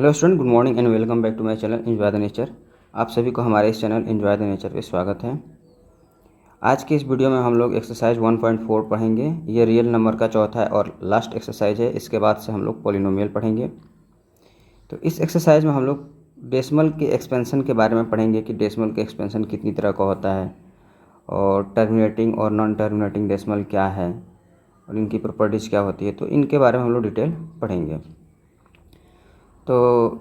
Hello student, good morning and welcome back to my channel enjoy the nature. आप सभी को हमारे इस चैनल एंजॉय द नेचर पे स्वागत है। आज के इस वीडियो में हम लोग एक्सरसाइज 1.4 पढ़ेंगे। ये रियल नंबर का चौथा और लास्ट एक्सरसाइज है। इसके बाद से हम लोग पॉलिनोमियल पढ़ेंगे। तो इस एक्सरसाइज में हम लोग डेसिमल के एक्सपेंशन के बारे में पढ़ेंगे कि डेसिमल के एक्सपेंशन कितनी तरह का होता है और टर्मिनेटिंग और नॉन टर्मिनेटिंग डेसिमल क्या है और इनकी प्रॉपर्टीज़ क्या होती है। तो इनके बारे में हम लोग डिटेल पढ़ेंगे। तो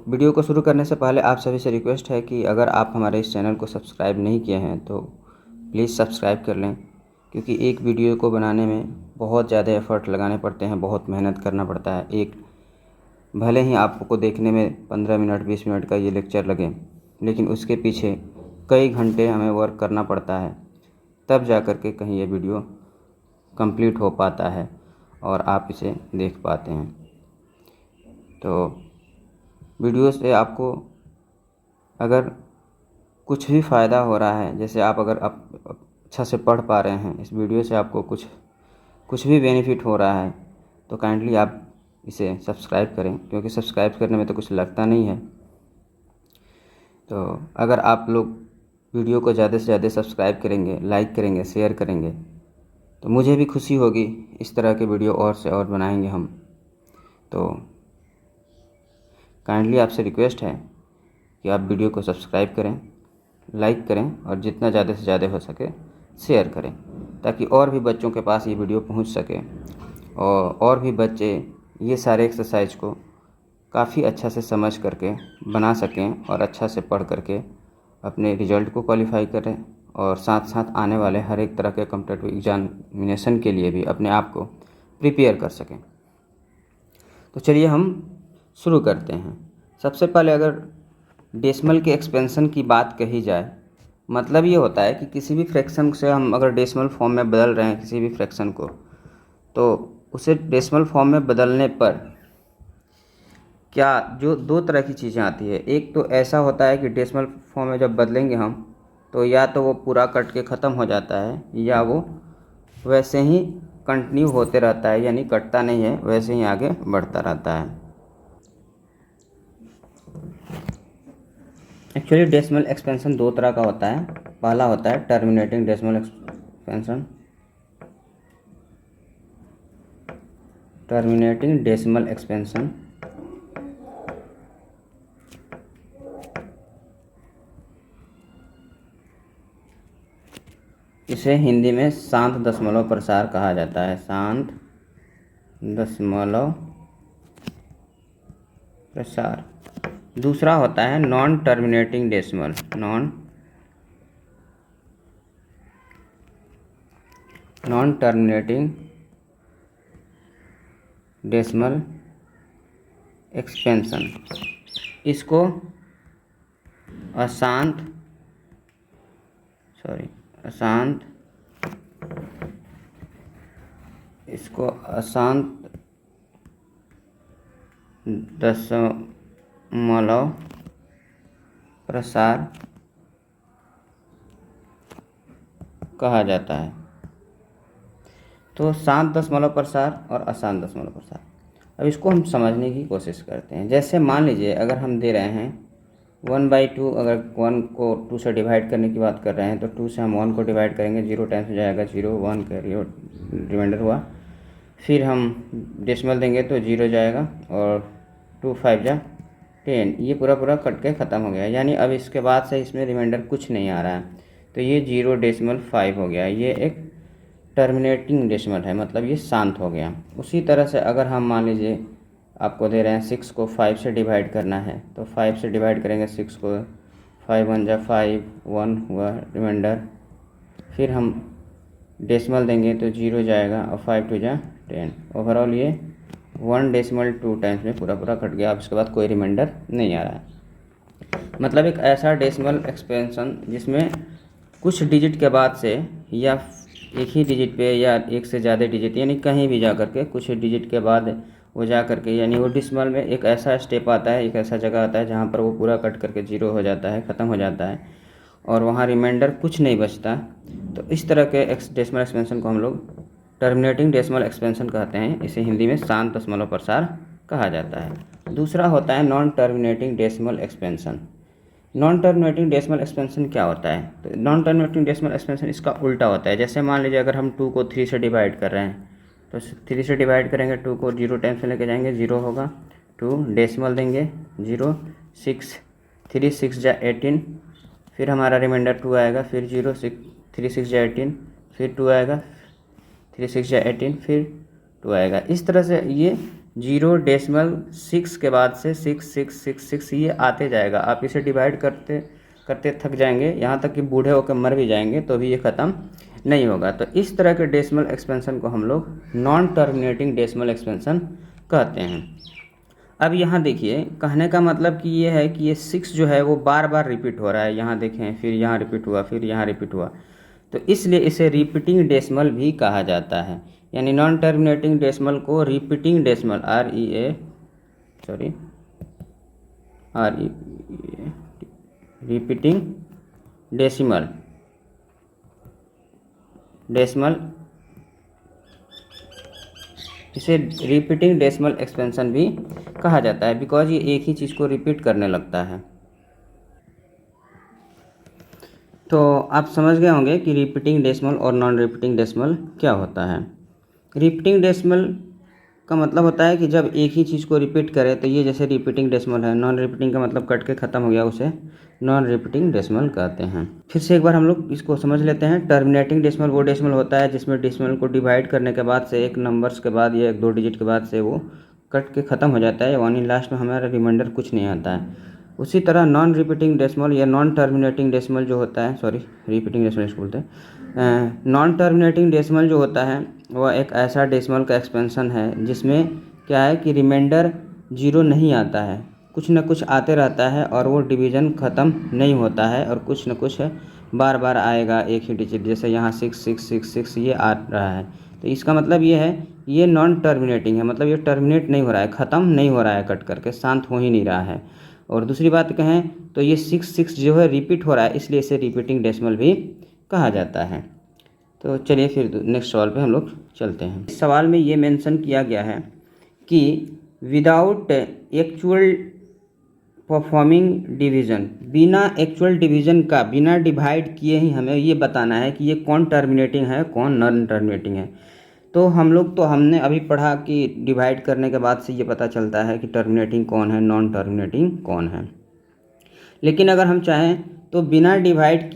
वीडियो को शुरू करने से पहले आप सभी से रिक्वेस्ट है कि अगर आप हमारे इस चैनल को सब्सक्राइब नहीं किए हैं तो प्लीज़ सब्सक्राइब कर लें, क्योंकि एक वीडियो को बनाने में बहुत ज़्यादा एफ़र्ट लगाने पड़ते हैं, बहुत मेहनत करना पड़ता है। एक भले ही आपको देखने में 15 मिनट 20 मिनट का ये लेक्चर लगे, लेकिन उसके पीछे कई घंटे हमें वर्क करना पड़ता है, तब जा कर के कहीं ये वीडियो कंप्लीट हो पाता है और आप इसे देख पाते हैं। तो वीडियो से आपको अगर कुछ भी फ़ायदा हो रहा है, जैसे आप अगर आप अच्छा से पढ़ पा रहे हैं, इस वीडियो से आपको कुछ भी बेनिफिट हो रहा है, तो काइंडली आप इसे सब्सक्राइब करें, क्योंकि सब्सक्राइब करने में तो कुछ लगता नहीं है। तो अगर आप लोग वीडियो को ज़्यादा से ज़्यादा सब्सक्राइब करेंगे, लाइक करेंगे, शेयर करेंगे, तो मुझे भी खुशी होगी। इस तरह के वीडियो और से और बनाएंगे हम। तो काइंडली आपसे रिक्वेस्ट है कि आप वीडियो को सब्सक्राइब करें, लाइक करें और जितना ज़्यादा से ज़्यादा हो सके शेयर करें, ताकि और भी बच्चों के पास ये वीडियो पहुंच सके और भी बच्चे ये सारे एक्सरसाइज को काफ़ी अच्छा से समझ करके बना सकें और अच्छा से पढ़ करके अपने रिज़ल्ट को क्वालिफाई करें और साथ साथ आने वाले हर एक तरह के कॉम्पिटिटिव एग्जामिनेशन के लिए भी अपने आप को प्रिपेयर कर सकें। तो चलिए हम शुरू करते हैं। सबसे पहले अगर डेसिमल के एक्सपेंशन की बात कही जाए, मतलब ये होता है कि किसी भी फ्रैक्शन से हम अगर डेसिमल फॉर्म में बदल रहे हैं किसी भी फ्रैक्शन को, तो उसे डेसिमल फॉर्म में बदलने पर क्या जो दो तरह की चीज़ें आती है। एक तो ऐसा होता है कि डेसिमल फॉर्म में जब बदलेंगे हम, तो या तो वो पूरा कट के ख़त्म हो जाता है या वो वैसे ही कंटिन्यू होते रहता है, यानी कटता नहीं है, वैसे ही आगे बढ़ता रहता है। एक्चुअली डेसिमल एक्सपेंशन दो तरह का होता है। पहला होता है terminating decimal expansion. Terminating decimal expansion इसे हिंदी में शांत दशमलव प्रसार कहा जाता है। शांत दशमलव प्रसार। दूसरा होता है non terminating decimal. Non terminating decimal expansion. इसको अशांत दशमलव प्रसार कहा जाता है। तो शांत दशमलव प्रसार और अशांत दशमलव प्रसार, अब इसको हम समझने की कोशिश करते हैं। जैसे मान लीजिए अगर हम दे रहे हैं 1/2, अगर 1 को 2 से डिवाइड करने की बात कर रहे हैं, तो 2 से हम 1 को डिवाइड करेंगे, 0 टाइम्स हो जाएगा 0, 1 कैरी रिमाइंडर हुआ। फिर हम डेसिमल देंगे तो 0 जाएगा और 2 5 जा 10, ये पूरा कट के ख़त्म हो गया। यानी अब इसके बाद से इसमें रिमाइंडर कुछ नहीं आ रहा है, तो ये 0.5 हो गया। ये एक टर्मिनेटिंग डेसिमल है, मतलब ये शांत हो गया। उसी तरह से अगर हम मान लीजिए आपको दे रहे हैं 6 को 5 से डिवाइड करना है, तो 5 से डिवाइड करेंगे 6 को, 5 1 जा 5, 1 हुआ रिमाइंडर। फिर हम डेसिमल देंगे तो 0 जाएगा और 5 2 जा 10। ओवरऑल ये 1.2 टाइम्स में पूरा कट गया। अब इसके बाद कोई रिमाइंडर नहीं आ रहा है। मतलब एक ऐसा डेसिमल एक्सपेंशन जिसमें कुछ डिजिट के बाद से या एक ही डिजिट पे या एक से ज़्यादा डिजिट, यानी कहीं भी जा कर के कुछ डिजिट के बाद वो जा करके, यानी वो डेसिमल में एक ऐसा स्टेप आता है, एक ऐसा जगह आता है जहाँ पर वो पूरा कट करके 0 हो जाता है, ख़त्म हो जाता है और वहाँ रिमाइंडर कुछ नहीं बचता। तो इस तरह के डेसिमल एक्सपेंशन को हम लोग टर्मिनेटिंग डेसिमल एक्सपेंशन कहते हैं। इसे हिंदी में शांत दशमलव प्रसार कहा जाता है। दूसरा होता है non terminating decimal expansion. Non terminating decimal expansion क्या होता है? तो नॉन टर्मिनेटिंग डेसिमल एक्सपेंशन इसका उल्टा होता है। जैसे मान लीजिए अगर हम 2 को 3 से डिवाइड कर रहे हैं, तो 3 से डिवाइड करेंगे, 2 को 0 टाइम से लेके जाएंगे, 0 होगा, 2 डेसिमल देंगे 0, 6, 3 6 जा 18, फिर हमारा रिमाइंडर 2 आएगा, फिर 0, 6 3 6 जा 18, फिर 2 आएगा, 3 6 जा 18, फिर 2 आएगा। इस तरह से ये 0.6 के बाद से 6 6 6 6 ये आते जाएगा। आप इसे डिवाइड करते करते थक जाएंगे, यहाँ तक कि बूढ़े होकर मर भी जाएंगे तो भी ये ख़त्म नहीं होगा। तो इस तरह के डेसिमल एक्सपेंशन को हम लोग नॉन टर्मिनेटिंग डेसिमल एक्सपेंशन कहते हैं। अब यहाँ देखिए, कहने का मतलब कि ये है कि ये 6 जो है वो बार बार रिपीट हो रहा है। यहाँ देखें, फिर यहाँ रिपीट हुआ, फिर यहाँ रिपीट हुआ, तो इसलिए इसे रिपीटिंग डेसिमल भी कहा जाता है। यानी नॉन टर्मिनेटिंग डेसिमल को रिपीटिंग डेसिमल रिपीटिंग डेसिमल इसे रिपीटिंग डेसिमल एक्सपेंशन भी कहा जाता है, बिकॉज ये एक ही चीज़ को रिपीट करने लगता है। तो आप समझ गए होंगे कि रिपीटिंग डेसिमल और नॉन रिपीटिंग डेसिमल क्या होता है। रिपीटिंग डेसिमल का मतलब होता है कि जब एक ही चीज़ को रिपीट करे, तो ये जैसे रिपीटिंग डेसिमल है। नॉन रिपीटिंग का मतलब कट के ख़त्म हो गया, उसे नॉन रिपीटिंग डेसिमल कहते हैं। फिर से एक बार हम लोग इसको समझ लेते हैं। टर्मिनेटिंग डेसिमल वो डेसिमल होता है जिसमें डेसिमल को डिवाइड करने के बाद से एक नंबर्स के बाद या 1-2 डिजिट के बाद से वो कट के ख़त्म हो जाता है, यानी लास्ट में हमारा रिमाइंडर कुछ नहीं आता है। उसी तरह नॉन रिपीटिंग डेसिमल या नॉन टर्मिनेटिंग डेसिमल जो होता है, सॉरी रिपीटिंग डेसिमल इसको बोलते हैं। नॉन टर्मिनेटिंग डेसिमल जो होता है वह एक ऐसा डेसिमल का एक्सपेंशन है जिसमें क्या है कि रिमाइंडर 0 नहीं आता है, कुछ न कुछ आते रहता है और वो डिवीज़न ख़त्म नहीं होता है और कुछ न कुछ बार बार आएगा एक ही डिजिट। जैसे यहाँ 6 6 6 6 ये आ रहा है, तो इसका मतलब ये है ये नॉन टर्मिनेटिंग है, मतलब ये टर्मिनेट नहीं हो रहा है, ख़त्म नहीं हो रहा है, कट करके शांत हो ही नहीं रहा है। और दूसरी बात कहें तो ये 6 6 जो है रिपीट हो रहा है, इसलिए इसे रिपीटिंग डेसिमल भी कहा जाता है। तो चलिए फिर नेक्स्ट सवाल पे हम लोग चलते हैं। इस सवाल में ये मेंशन किया गया है कि विदाउट एक्चुअल परफॉर्मिंग डिवीज़न, बिना एक्चुअल डिवीज़न का, बिना डिवाइड किए ही हमें ये बताना है कि ये कौन टर्मिनेटिंग है कौन नॉन टर्मिनेटिंग है। तो हमने अभी पढ़ा कि डिवाइड करने के बाद से ये पता चलता है कि टर्मिनेटिंग कौन है, नॉन टर्मिनेटिंग कौन है। लेकिन अगर हम चाहें तो बिना डिवाइड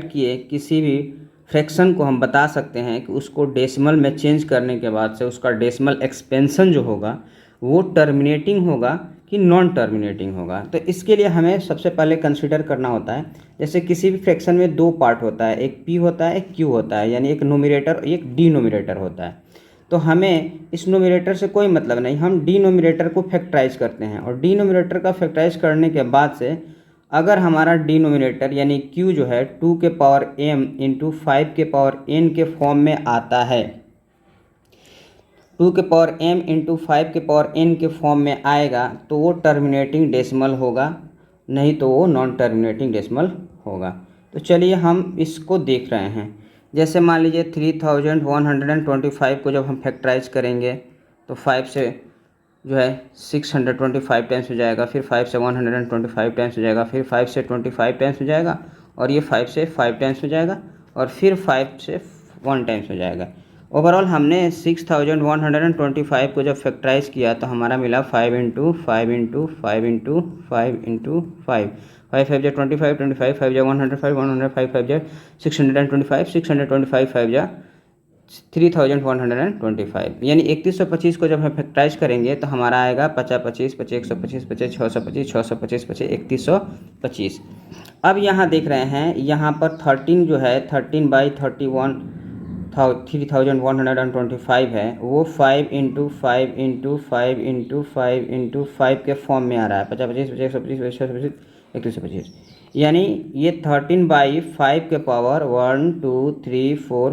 किए किसी भी फ्रैक्शन को हम बता सकते हैं कि उसको डेसिमल में चेंज करने के बाद से उसका डेसिमल एक्सपेंशन जो होगा वो टर्मिनेटिंग होगा कि नॉन टर्मिनेटिंग होगा। तो इसके लिए हमें सबसे पहले कंसीडर करना होता है, जैसे किसी भी फ्रैक्शन में 2 पार्ट होता है, एक पी होता है एक क्यू होता है, यानी एक नोमिनेटर और एक डिनोमिनेटर होता है। तो हमें इस नोमिनेटर से कोई मतलब नहीं, हम डिनोमिनेटर को फैक्टराइज करते हैं और डिनोमिनेटर का फैक्टराइज करने के बाद से अगर हमारा डिनोमिनेटर यानी q जो है 2 के पावर m इंटू 5 के पावर n के फॉर्म में आता है, 2 के पावर m इंटू 5 के पावर n के फॉर्म में आएगा तो वो टर्मिनेटिंग डेसिमल होगा, नहीं तो वो नॉन टर्मिनेटिंग डेसिमल होगा। तो चलिए हम इसको देख रहे हैं। जैसे मान लीजिए 3125 को जब हम फैक्टराइज करेंगे तो 5 से जो है 625 टाइम्स हो जाएगा, फिर 5 से 125 टाइम्स हो जाएगा, फिर 5 से 25 टाइम्स हो जाएगा, और ये 5 से 5 टाइम्स हो जाएगा, और फिर 5 से 1 टाइम्स हो जाएगा। ओवरऑल हमने 6125 को जब फैक्टराइज किया तो हमारा मिला 5 इंटू 5 इंटू 5 इंटू 5 इंटू 5, 5 5 जा 25, 25 5 जा 105, 105 5 जा 625, 625 5 जा 3125, यानी 3125 को जब हम फैक्टराइज करेंगे तो हमारा आएगा 50 25 25 125 25 625 625 25 3125। अब यहाँ देख रहे हैं, यहाँ पर 13 जो है 13/31 3125 है, वो 5 इंटू 5 इंटू 5 इंटू 5 इंटू 5 के फॉर्म में आ रहा है, 50 25 25 125 625 3125, यानी ये 13/5 के पावर 1 2 3 4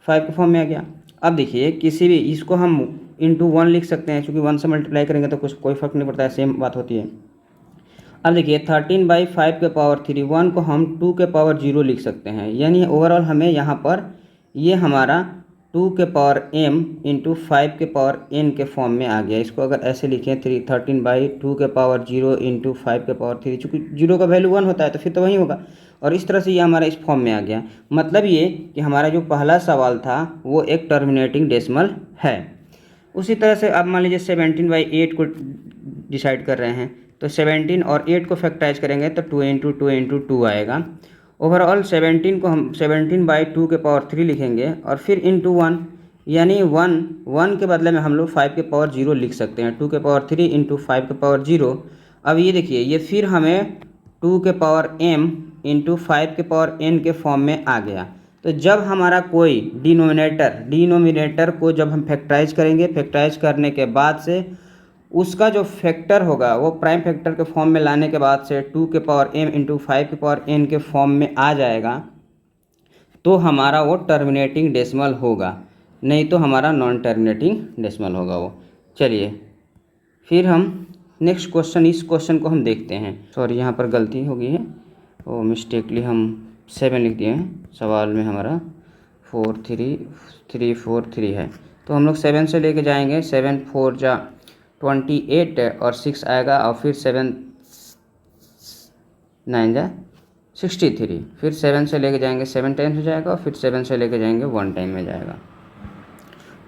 5 के फॉर्म में आ गया। अब देखिए किसी भी इसको हम इंटू 1 लिख सकते हैं, क्योंकि 1 से मल्टीप्लाई करेंगे तो कुछ कोई फ़र्क नहीं पड़ता है, सेम बात होती है। अब देखिए 13/5 के पावर 3 1 को हम 2 के पावर 0 लिख सकते हैं, यानी ओवरऑल हमें यहाँ पर ये हमारा 2 के पावर m इंटू 5 के पावर n के फॉर्म में आ गया। इसको अगर ऐसे लिखें 13/2 के पावर 0 इंटू 5 के पावर 3, चूँकि 0 का वैल्यू 1 होता है तो फिर तो वही होगा, और इस तरह से ये हमारा इस फॉर्म में आ गया। मतलब ये कि हमारा जो पहला सवाल था वो एक टर्मिनेटिंग डेसिमल है। उसी तरह से अब मान लीजिए 17/8 को डिसाइड कर रहे हैं, तो 17 और 8 को फैक्टराइज करेंगे तो 2 इंटू 2 इंटू 2 आएगा। ओवरऑल 17 को हम 17/2 के पावर 3 लिखेंगे और फिर इंटू 1, यानी 1 के बदले में हम लोग 5 के पावर 0 लिख सकते हैं। 2 के पावर 3 इंटू 5 के पावर 0। अब ये देखिए, ये फिर हमें 2 के पावर m इंटू 5 के पावर n के फॉर्म में आ गया। तो जब हमारा कोई डिनोमिनेटर को जब हम फैक्टराइज करेंगे, फैक्टराइज करने के बाद से उसका जो फैक्टर होगा वो प्राइम फैक्टर के फॉर्म में लाने के बाद से 2 के पावर m इंटू 5 के पावर n के फॉर्म में आ जाएगा, तो हमारा वो टर्मिनेटिंग डेसिमल होगा, नहीं तो हमारा नॉन टर्मिनेटिंग डेसिमल होगा वो। चलिए फिर हम नेक्स्ट क्वेश्चन, इस क्वेश्चन को हम देखते हैं। सॉरी, यहाँ पर गलती हो गई है, वो मिस्टेकली हम 7 लिख दिए हैं। सवाल में हमारा 4 3 है, तो हम लोग 7 से लेके जाएंगे। 7 4 जा 28 और 6 आएगा, और फिर 7 9 जा 63। फिर 7 से लेके जाएंगे 7 टाइम्स हो जाएगा, और फिर 7 से लेके जाएंगे 1 टाइम में जाएगा।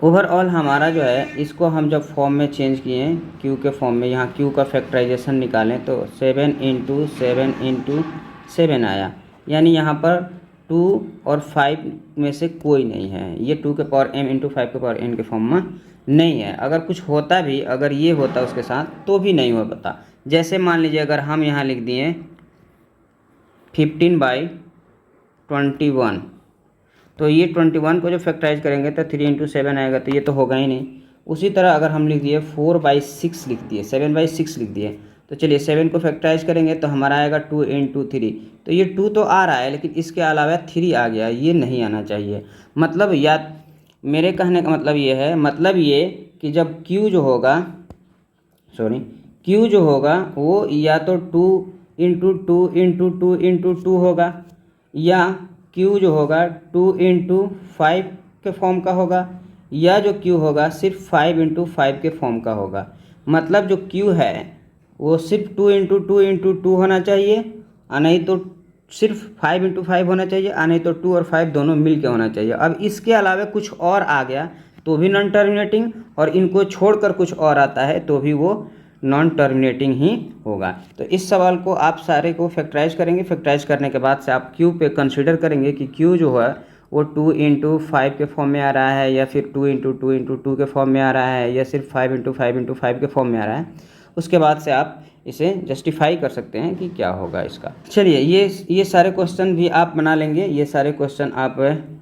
ओवरऑल हमारा जो है, इसको हम जब फॉर्म में चेंज किए क्यू के फॉर्म में, यहाँ क्यू का फैक्टराइजेशन निकालें तो 7 इंटू 7 इंटू 7 आया, यानी यहाँ पर 2 और 5 में से कोई नहीं है। ये 2 के पावर m इंटू 5 के पावर n के फॉर्म में नहीं है। अगर कुछ होता भी, अगर ये होता उसके साथ तो भी नहीं हो पाता। जैसे मान लीजिए अगर हम यहाँ लिख दिए 15/21, तो ये 21 को जो फैक्टराइज करेंगे तो 3 इंटू 7 आएगा, तो ये तो होगा ही नहीं। उसी तरह अगर हम लिख दिए 4/6 लिख दिए, 7/6 लिख दिए, तो चलिए 7 को फैक्टराइज करेंगे तो हमारा आएगा 2 इंटू 3। तो ये 2 तो आ रहा है, लेकिन इसके अलावा 3 आ गया, ये नहीं आना चाहिए। मतलब या मेरे कहने का मतलब ये है, मतलब ये कि जब Q जो होगा वो या तो 2 इंटू 2 इंटू 2 इंटू 2 होगा, या Q जो होगा 2 इंटू 5 के फॉर्म का होगा, या जो Q होगा सिर्फ 5 इंटू 5 के फॉर्म का होगा। मतलब जो Q है वो सिर्फ 2 इंटू 2 इंटू 2 होना चाहिए, और नहीं तो सिर्फ 5 इंटू 5 होना चाहिए, और नहीं तो 2 और 5 दोनों मिल के होना चाहिए। अब इसके अलावा कुछ और आ गया तो भी नॉन टर्मिनेटिंग, और इनको छोड़कर कुछ और आता है तो भी वो नॉन टर्मिनेटिंग ही होगा। तो इस सवाल को आप सारे को फैक्टराइज करेंगे। फैक्टराइज करने के बाद से आप Q पे कंसीडर करेंगे कि Q जो है वो 2 इंटू 5 के फॉर्म में आ रहा है, या फिर 2 इंटू 2 इंटू 2 के फॉर्म में आ रहा है, या सिर्फ 5 इंटू 5 इंटू 5 के फॉर्म में आ रहा है। उसके बाद से आप इसे जस्टिफाई कर सकते हैं कि क्या होगा इसका। चलिए ये सारे क्वेश्चन भी आप बना लेंगे, ये सारे क्वेश्चन आप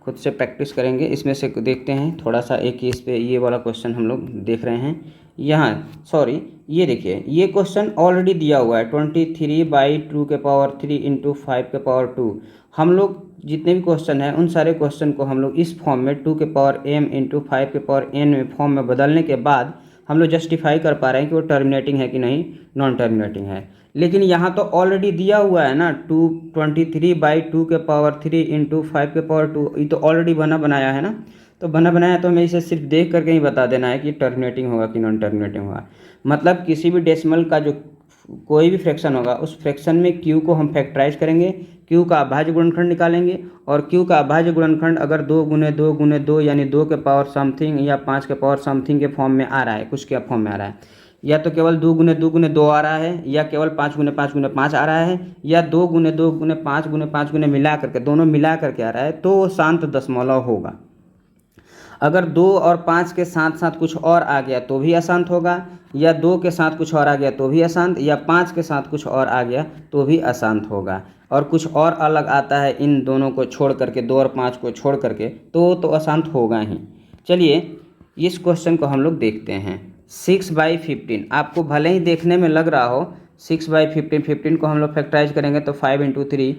खुद से प्रैक्टिस करेंगे। इसमें से देखते हैं थोड़ा सा, एक इस पे ये वाला क्वेश्चन हम लोग देख रहे हैं यहाँ। सॉरी, ये देखिए, ये क्वेश्चन ऑलरेडी दिया हुआ है 23/2 के पावर 3 इंटू 5 के पावर 2। हम लोग जितने भी क्वेश्चन हैं उन सारे क्वेश्चन को हम लोग इस फॉर्म में 2 के पावर m इंटू 5 के पावर n में फॉर्म में बदलने के बाद हम लोग जस्टिफाई कर पा रहे हैं कि वो टर्मिनेटिंग है कि नहीं, नॉन टर्मिनेटिंग है। लेकिन यहाँ तो ऑलरेडी दिया हुआ है ना, 23/2 के पावर 3 इंटू 5 के पावर 2, ये तो ऑलरेडी बना बनाया है ना। तो बना बनाया तो हमें इसे सिर्फ देख करके ही बता देना है कि टर्मिनेटिंग होगा कि नॉन टर्मिनेटिंग होगा। मतलब किसी भी डेसिमल का जो कोई भी फ्रैक्शन होगा उस फ्रैक्शन में Q को हम फैक्टराइज करेंगे, Q का अभाज्य गुणनखंड निकालेंगे, और Q का अभाज्य गुणनखंड अगर 2 गुने 2 गुने 2 यानी 2 के पावर समथिंग या 5 के पावर समथिंग के फॉर्म में आ रहा है, कुछ के फॉर्म में आ रहा है, या तो केवल 2 गुने 2 गुने 2 आ रहा है, या केवल 5 गुने 5 गुने 5 आ रहा है, या 2 गुने 2 गुने 5 गुने 5 गुने मिला करके, दोनों मिला करके आ रहा है, तो वो शांत दशमलव होगा। अगर 2 और 5 के साथ साथ कुछ और आ गया तो भी अशांत होगा, या 2 के साथ कुछ और आ गया तो भी अशांत, या 5 के साथ कुछ और आ गया तो भी अशांत होगा। और कुछ और अलग आता है इन दोनों को छोड़ करके, 2 और 5 को छोड़ करके, तो अशांत होगा ही। चलिए इस क्वेश्चन को हम लोग देखते हैं। 6/15 आपको भले ही देखने में लग रहा हो 6/15, 15 को हम लोग फैक्टराइज करेंगे तो 5 इंटू 3,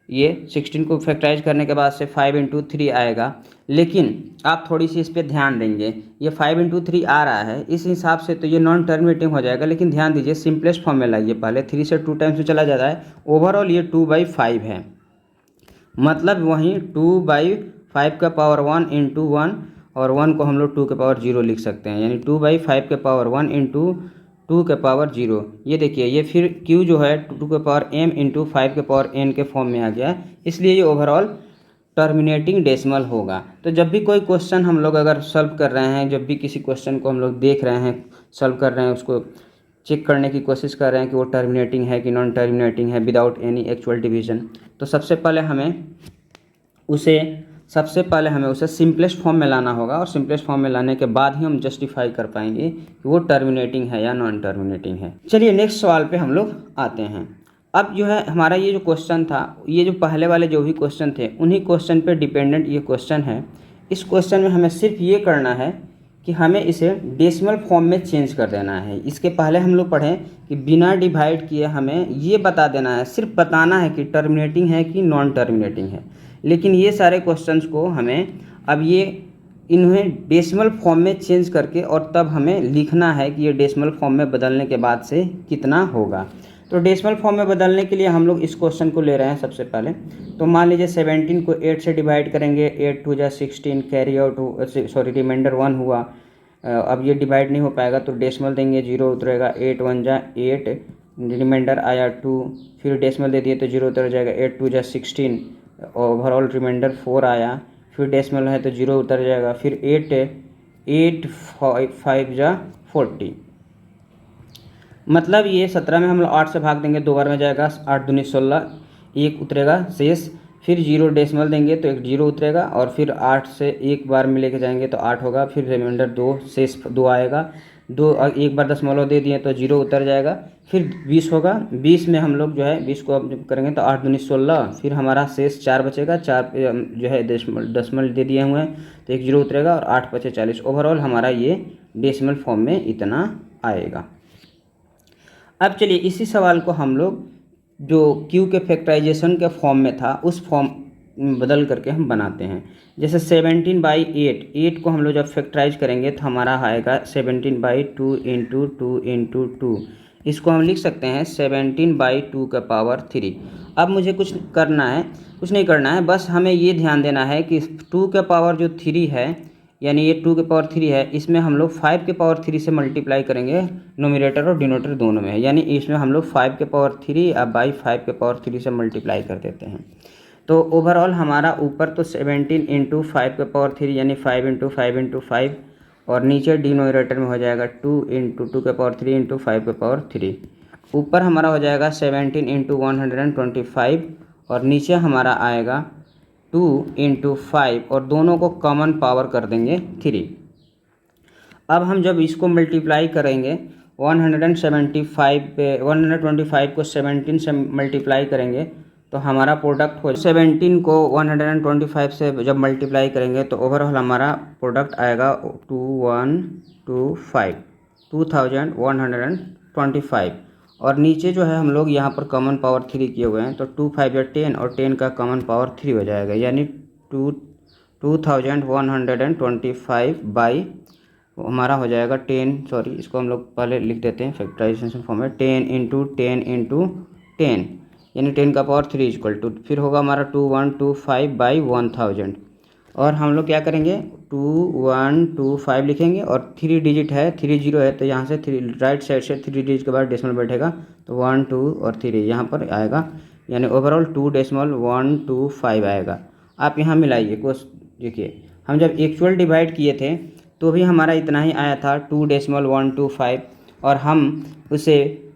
ये 16 को फैक्टराइज करने के बाद से 5 इंटू 3 आएगा। लेकिन आप थोड़ी सी इस पर ध्यान देंगे, ये 5 इंटू 3 आ रहा है, इस हिसाब से तो ये नॉन टर्मिनेटिंग हो जाएगा। लेकिन ध्यान दीजिए सिंपलेस्ट फॉर्म में लाइए, पहले 3 से 2 टाइम्स में चला जाता है। ओवरऑल ये 2/5 है, मतलब वहीं 5 का पावर 1 इंटू 1, और 1 को हम लोग 2 के पावर 0 लिख सकते हैं, यानी 2/5 के पावर 1 इंटू 2 के पावर 0। ये देखिए, ये फिर q जो है 2 के पावर m इंटू 5 के पावर n के फॉर्म में आ गया, इसलिए ये ओवरऑल टर्मिनेटिंग डेसिमल होगा। तो जब भी कोई क्वेश्चन हम लोग अगर सॉल्व कर रहे हैं, जब भी किसी क्वेश्चन को हम लोग देख रहे हैं, सॉल्व कर रहे हैं, उसको चेक करने की कोशिश कर रहे हैं कि वो टर्मिनेटिंग है कि नॉन टर्मिनेटिंग है विदाउट एनी एक्चुअल डिवीजन, तो सबसे पहले हमें उसे सिंपलेस्ट फॉर्म में लाना होगा, और सिंपलेस्ट फॉर्म में लाने के बाद ही हम जस्टिफाई कर पाएंगे कि वो टर्मिनेटिंग है या नॉन टर्मिनेटिंग है। चलिए नेक्स्ट सवाल पे हम लोग आते हैं। अब जो है हमारा ये जो क्वेश्चन था, ये जो पहले वाले जो भी क्वेश्चन थे, उन्हीं क्वेश्चन पे डिपेंडेंट ये क्वेश्चन है। इस क्वेश्चन में हमें सिर्फ ये करना है कि हमें इसे डेसिमल फॉर्म में चेंज कर देना है। इसके पहले हम लोग पढ़ें कि बिना डिवाइड किए हमें ये बता देना है, सिर्फ बताना है कि टर्मिनेटिंग है कि नॉन टर्मिनेटिंग है। लेकिन ये सारे क्वेश्चंस को हमें अब इन्हें डेसिमल फॉर्म में चेंज करके और तब हमें लिखना है कि ये डेसिमल फॉर्म में बदलने के बाद से कितना होगा। तो डेसिमल फॉर्म में बदलने के लिए हम लोग इस क्वेश्चन को ले रहे हैं सबसे पहले। तो मान लीजिए 17 को 8 से डिवाइड करेंगे, 8 2 जा 16, कैरी आउट रिमाइंडर 1 हुआ। अब ये डिवाइड नहीं हो पाएगा तो डेसिमल देंगे, 0 उतरेगा, 8 1 जा 8, रिमाइंडर आया 2, फिर डेसिमल दे दिए तो 0 उतर जाएगा, 8 2 जा 16, ओवरऑल रिमाइंडर 4 आया, फिर डेसिमल है तो 0 उतर जाएगा, फिर 8 5 जा 40। मतलब ये 17 में हम लोग 8 से भाग देंगे, 2 बार में जाएगा, 8 दूनी 16, 1 उतरेगा शेष, फिर 0 डेसिमल देंगे तो एक 0 उतरेगा, और फिर 8 से एक बार में लेके जाएंगे तो 8 होगा, फिर रिमाइंडर 2 शेष 2 आएगा, 2 एक बार दशमलव दे दिए तो 0 उतर जाएगा, फिर 20 होगा। 20 में हम लोग जो है 20 को अब करेंगे तो 8 दूनी 16, फिर हमारा शेष 4 बचेगा, 4 पे जो है दशमलव दे दिए हुए हैं तो एक 0 उतरेगा, और 8 बचे 40। ओवरऑल हमारा ये डेसिमल फॉर्म में इतना आएगा। अब चलिए इसी सवाल को हम लोग जो क्यू के फैक्टराइजेशन के फॉर्म में था उस फॉर्म में बदल करके हम बनाते हैं। जैसे 17/8, 8 को हम लोग जब फैक्टराइज करेंगे तो हमारा आएगा 17/2 इंटू 2 इंटू 2। इसको हम लिख सकते हैं 17/2 का पावर 3। अब मुझे कुछ नहीं करना है, बस हमें ये ध्यान देना है कि 2 का पावर जो 3 है, यानी ये 2 के पावर 3 है, इसमें हम लोग 5 के पावर 3 से मल्टीप्लाई करेंगे, नोमिनेटर और डिनोमिनेटर दोनों में है, यानी इसमें हम लोग 5 के पावर 3 अब बाई 5 के पावर 3 से मल्टीप्लाई कर देते हैं। तो ओवरऑल हमारा ऊपर तो 17 इंटू 5 के पावर 3 यानी 5 इंटू 5 इंटू 5, और नीचे डिनोमिनेटर में हो जाएगा 2 इंटू 2 के पावर 3 इंटू 5 के पावर 3। ऊपर हमारा हो जाएगा 17 इंटू 125, और नीचे हमारा आएगा 2 इंटू 5, और दोनों को कॉमन पावर कर देंगे 3। अब हम जब इसको मल्टीप्लाई करेंगे 125 को 17 से मल्टीप्लाई करेंगे तो हमारा प्रोडक्ट हो 17 को 125 से जब मल्टीप्लाई करेंगे तो ओवरऑल हमारा प्रोडक्ट आएगा 2125, और नीचे जो है हम लोग यहाँ पर कॉमन पावर 3 किए हुए हैं तो 2 5 या 10, और 10 का कॉमन पावर 3 हो जाएगा, यानी 2125 बाई हमारा हो जाएगा 10, इसको हम लोग पहले लिख देते हैं फैक्टराइजेशन फॉर्म में, 10 इंटू 10 इंटू 10, यानी 10 का पावर 3 इक्वल टू, फिर होगा हमारा 2125 बाई 1000, और हम लोग क्या करेंगे 2125 लिखेंगे, और 3 डिजिट है, 3 0 है तो यहाँ से 3 राइट साइड से 3 डिजिट के बाद डेसिमल बैठेगा तो 1 2 और 3 यहाँ पर आएगा, यानी ओवरऑल 2.125 आएगा। आप यहाँ मिलाइए कुछ, देखिए हम जब एक्चुअल डिवाइड किए थे तो भी हमारा इतना ही आया था 2.125, और हम उसे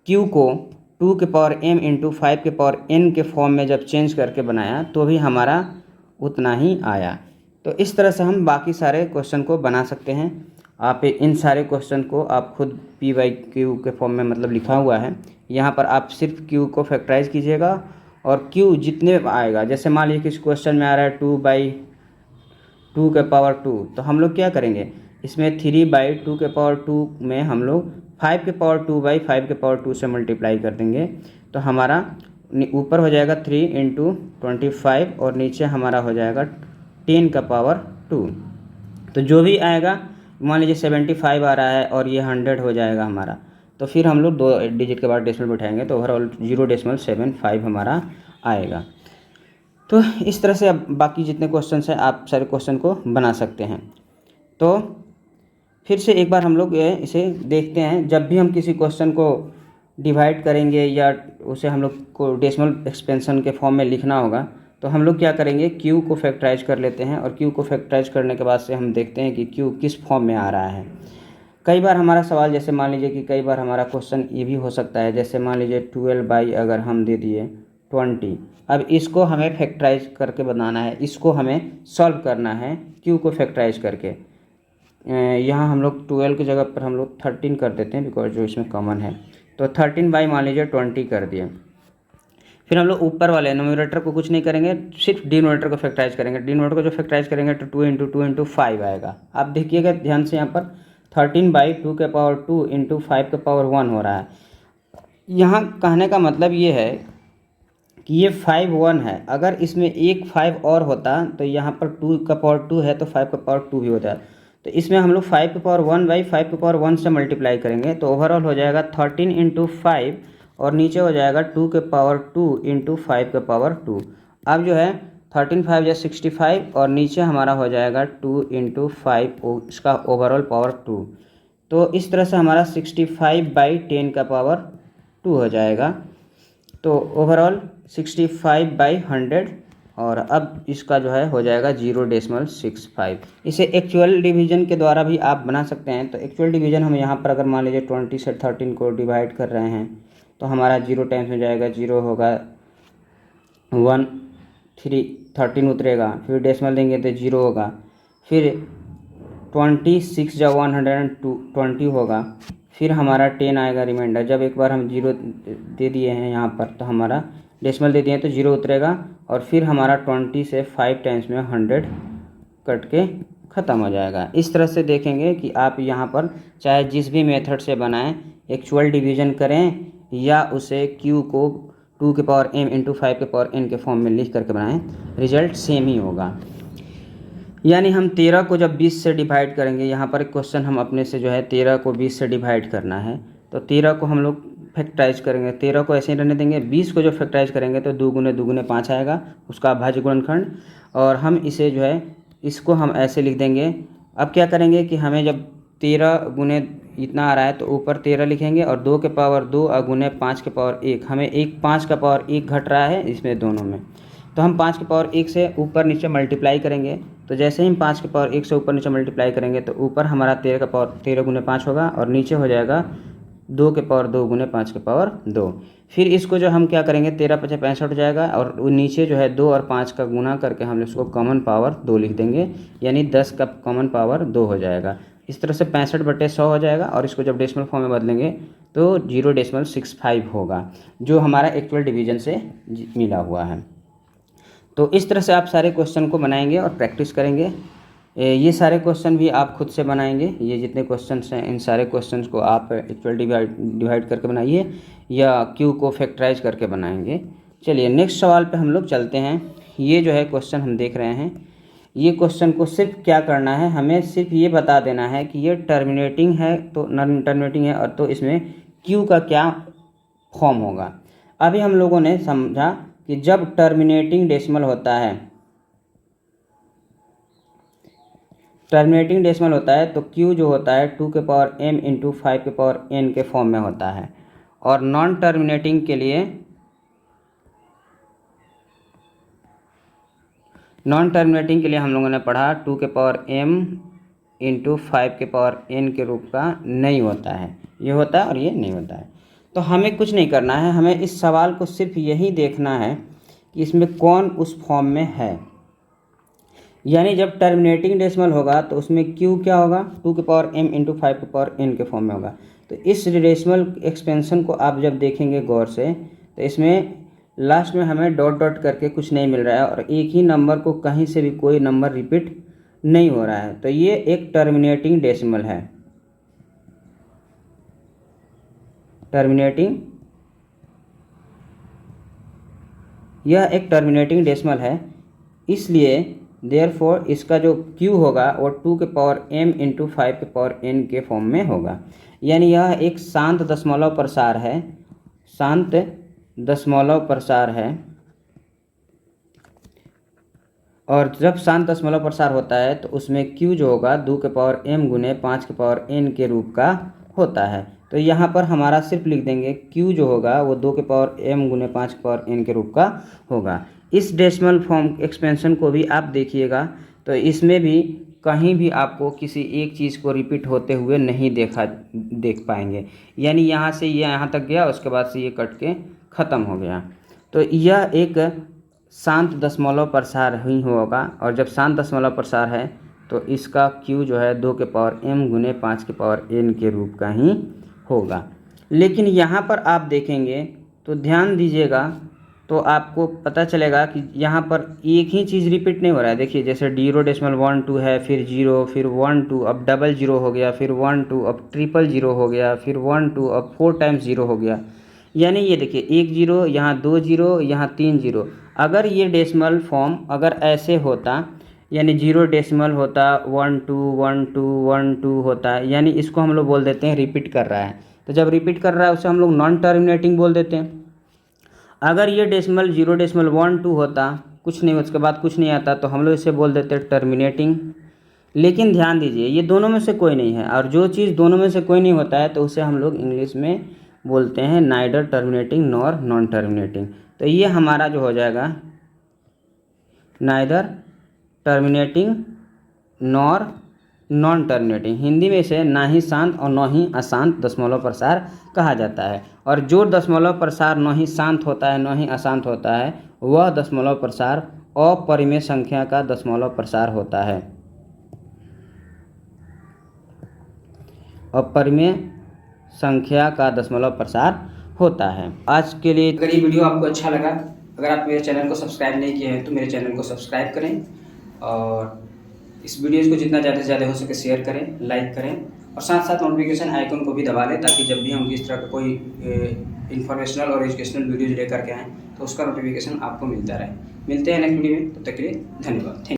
q को 2 के पावर m इंटू 5 के पावर n के फॉर्म में जब चेंज करके बनाया तो भी हमारा उतना ही आया। तो इस तरह से हम बाकी सारे क्वेश्चन को बना सकते हैं। आप इन सारे क्वेश्चन को आप खुद p/q के फॉर्म में मतलब लिखा हुआ है, यहाँ पर आप सिर्फ q को फैक्टराइज कीजिएगा, और q जितने आएगा, जैसे मान लीजिए किस क्वेश्चन में आ रहा है 2/2 के पावर 2, तो हम लोग क्या करेंगे इसमें 3/2 के पावर 2 में हम लोग 5 के पावर 2/5 के पावर 2 से मल्टीप्लाई कर देंगे, तो हमारा ऊपर हो जाएगा 3 इंटू 25, और नीचे हमारा हो जाएगा 10 का पावर 2। तो जो भी आएगा, मान लीजिए 75 आ रहा है और ये 100 हो जाएगा हमारा, तो फिर हम लोग 2 डिजिट के बाद डेसिमल बैठाएंगे तो ओवरऑल 0.75 हमारा आएगा। तो इस तरह से अब बाकी जितने क्वेश्चन हैं आप सारे क्वेश्चन को बना सकते हैं। तो फिर से एक बार हम लोग इसे देखते हैं। जब भी हम किसी क्वेश्चन को डिवाइड करेंगे या उसे हम लोग को डेसिमल एक्सपेंशन के फॉर्म में लिखना होगा, तो हम लोग क्या करेंगे, क्यू को फैक्टराइज कर लेते हैं और क्यू को फैक्टराइज करने के बाद से हम देखते हैं कि क्यू किस फॉर्म में आ रहा है। कई बार हमारा सवाल, जैसे मान लीजिए कि कई बार हमारा क्वेश्चन ये भी हो सकता है, जैसे मान लीजिए 12 अगर हम दे दिए 20, अब इसको हमें फैक्टराइज करके बनाना है, इसको हमें सॉल्व करना है क्यू को फैक्टराइज करके। यहाँ हम लोग 12 की जगह पर हम लोग 13 कर देते हैं, बिकॉज जो इसमें कॉमन है। तो 13 मान लीजिए 20 कर दिए। फिर हम लोग ऊपर वाले न्यूमरेटर को कुछ नहीं करेंगे, सिर्फ डिनोमिनेटर को फैक्टराइज करेंगे। डिनोमिनेटर को जो फैक्टराइज करेंगे तो 2 × 5 आएगा। आप देखिएगा ध्यान से, यहाँ पर 13/2 इंटू 5 हो रहा है। यहाँ कहने का मतलब ये है कि ये 5 1 है। अगर इसमें एक 5 और होता तो यहाँ पर 2 है तो 5 भी होता है। तो इसमें हम लोग 5 से मल्टीप्लाई करेंगे तो ओवरऑल हो जाएगा 13 × 5 और नीचे हो जाएगा 2 इंटू 5। अब जो है 13 5 या 65 और नीचे हमारा हो जाएगा 2 × 5, इसका ओवरऑल पावर 2। तो इस तरह से हमारा 65/10 हो जाएगा। तो ओवरऑल 65/100 और अब इसका जो है हो जाएगा 0.65। इसे एक्चुअल डिवीजन के द्वारा भी आप बना सकते हैं। तो एक्चुअल डिवीजन हम यहाँ पर अगर मान लीजिए 20 से 13 को डिवाइड कर रहे हैं तो हमारा 0 टाइम्स हो जाएगा, 0 होगा 1 3 13 उतरेगा, फिर डेसिमल देंगे तो 0 होगा, फिर 26 या 120 होगा, फिर हमारा 10 आएगा रिमाइंडर। जब एक बार हम 0 दे दिए हैं यहाँ पर तो हमारा डेसिमल दे दिए तो 0 उतरेगा और फिर हमारा 20 से 5 टाइम्स में 100 कट के ख़त्म हो जाएगा। इस तरह से देखेंगे कि आप यहाँ पर चाहे जिस भी मेथड से बनाएं, एक्चुअल डिवीजन करें या उसे q को 2m इंटू 5n के फॉर्म में लिख करके बनाएं, रिजल्ट सेम ही होगा। यानी हम 13 को जब 20 से डिवाइड करेंगे, यहाँ पर एक क्वेश्चन हम अपने से जो है 13 को 20 से डिवाइड करना है, तो 13 को हम लोग फैक्टराइज करेंगे, 13 को ऐसे ही रहने देंगे। 20 को जो फैक्टराइज करेंगे तो 2 × 2 = 5 आएगा, उसका भाज्य गुणनखंड, और हम इसे जो है इसको हम ऐसे लिख देंगे। अब क्या करेंगे कि हमें जब 13 × इतना आ रहा है तो ऊपर 13 लिखेंगे और 2 के पावर 2 और गुने 5 के पावर 1, हमें 5 का पावर 1 घट रहा है इसमें दोनों में, तो हम 5 के पावर 1 से ऊपर नीचे मल्टीप्लाई करेंगे। तो जैसे ही हम 5 के पावर 1 से ऊपर नीचे मल्टीप्लाई करेंगे तो ऊपर हमारा 13 का पावर 13 × 5 होगा और नीचे हो जाएगा 2 के पावर 2 गुने 5 के पावर 2। फिर इसको जो हम क्या करेंगे, 13 × 5 = 65 हो जाएगा और नीचे जो है 2 और 5 का गुना करके हम इसको कॉमन पावर 2 लिख देंगे, यानी 10 का कॉमन पावर 2 हो जाएगा। इस तरह से 65/100 हो जाएगा और इसको जब डेसिमल फॉर्म में बदलेंगे तो 0.65 होगा, जो हमारा एक्चुअल डिवीजन से मिला हुआ है। तो इस तरह से आप सारे क्वेश्चन को बनाएंगे और प्रैक्टिस करेंगे। ये सारे क्वेश्चन भी आप खुद से बनाएंगे। ये जितने क्वेश्चंस हैं इन सारे क्वेश्चंस को आप एक्चुअल डिवाइड करके बनाइए या क्यू को फैक्टराइज करके बनाएंगे। चलिए नेक्स्ट सवाल पे हम लोग चलते हैं। ये जो है क्वेश्चन हम देख रहे हैं, ये क्वेश्चन को सिर्फ क्या करना है, हमें सिर्फ ये बता देना है कि ये टर्मिनेटिंग है तो नॉन टर्मिनेटिंग है, और तो इसमें क्यू का क्या फॉर्म होगा। अभी हम लोगों ने समझा कि जब टर्मिनेटिंग डेसिमल होता है, टर्मिनेटिंग डेसिमल होता है तो q जो होता है 2m इंटू 5n के फॉर्म में होता है, और नॉन टर्मिनेटिंग के लिए हम लोगों ने पढ़ा 2m इंटू 5n के रूप का नहीं होता है, ये होता है और ये नहीं होता है। तो हमें कुछ नहीं करना है, हमें इस सवाल को सिर्फ यही देखना है कि इसमें कौन उस फॉर्म में है। यानी जब टर्मिनेटिंग डेसिमल होगा तो उसमें q क्या होगा, 2m इंटू 5n के फॉर्म में होगा। तो इस डेसिमल एक्सपेंशन को आप जब देखेंगे गौर से तो इसमें लास्ट में हमें डॉट डॉट करके कुछ नहीं मिल रहा है और एक ही नंबर को कहीं से भी कोई नंबर रिपीट नहीं हो रहा है, तो ये एक टर्मिनेटिंग डेसिमल है। यह एक टर्मिनेटिंग डेसिमल है, इसलिए देयरफॉर इसका जो q होगा वो 2m इंटू 5n के फॉर्म में होगा। यानी यह एक शांत दशमलव प्रसार है, शांत दशमलव प्रसार है, और जब शांत दशमलव प्रसार होता है तो उसमें q जो होगा 2 के पावर m गुने 5 के पावर n के रूप का होता है। तो यहाँ पर हमारा सिर्फ लिख देंगे q जो होगा वो 2 के पावर m गुने 5 के पावर n के रूप का होगा। इस डेसिमल फॉर्म एक्सपेंशन को भी आप देखिएगा तो इसमें भी कहीं भी आपको किसी एक चीज़ को रिपीट होते हुए नहीं देख पाएंगे। यानी यहाँ से ये यहाँ तक गया, उसके बाद से ये कट के ख़त्म हो गया। तो यह एक शांत दशमलव प्रसार ही होगा। और जब शांत दशमलव प्रसार है तो इसका q जो है 2 के पावर m गुने 5 के पावर n के रूप का ही होगा। लेकिन यहाँ पर आप देखेंगे तो ध्यान दीजिएगा तो आपको पता चलेगा कि यहाँ पर एक ही चीज़ रिपीट नहीं हो रहा है। देखिए जैसे 0.12 है, फिर 0, फिर 1 2, अब डबल 0 हो गया, फिर 1 2, अब ट्रिपल 0 हो गया, फिर 1 2, अब 4 टाइम्स 0 हो गया। यानी ये देखिए 1 0, यहाँ 2 0, यहाँ 3 0। अगर ये डेसिमल फॉर्म अगर ऐसे होता, यानी 0 डेसिमल होता, 1 2 1 2 1 2 होता है, यानी इसको हम लोग बोल देते हैं रिपीट कर रहा है। तो जब रिपीट कर रहा है उसे हम लोग नॉन टर्मिनेटिंग बोल देते हैं। अगर ये डेसिमल 0.12 होता, कुछ नहीं, उसके बाद कुछ नहीं आता, तो हम लोग इसे बोल देते हैं टर्मिनेटिंग। लेकिन ध्यान दीजिए ये दोनों में से कोई नहीं है, और जो चीज़ दोनों में से कोई नहीं होता है तो उसे हम लोग इंग्लिश में बोलते हैं neither terminating nor non terminating. तो ये हमारा जो हो जाएगा neither terminating nor non terminating. Hindi में इसे ना ही शांत और न ही अशांत दशमलव प्रसार कहा जाता है। और जो दशमलव प्रसार न ही शांत होता है न ही अशांत होता है वह दशमलव प्रसार अपरिमेय संख्या का दशमलव प्रसार होता है। अपरिमेय संख्या का दशमलव प्रसार होता है। आज के लिए अगर ये वीडियो आपको अच्छा लगा, अगर आप मेरे चैनल को सब्सक्राइब नहीं किए हैं तो मेरे चैनल को सब्सक्राइब करें, और इस वीडियोज़ को जितना ज़्यादा से ज़्यादा हो सके शेयर करें, लाइक करें, और साथ साथ नोटिफिकेशन आइकन को भी दबा लें, ताकि जब भी हम किस तरह का कोई इन्फॉर्मेशनल और एजुकेशनल वीडियोज़ लेकर के आएँ तो उसका नोटिफिकेशन आपको मिलता रहे। मिलते हैं नेक्स्ट वीडियो में, तब तक के लिए धन्यवाद।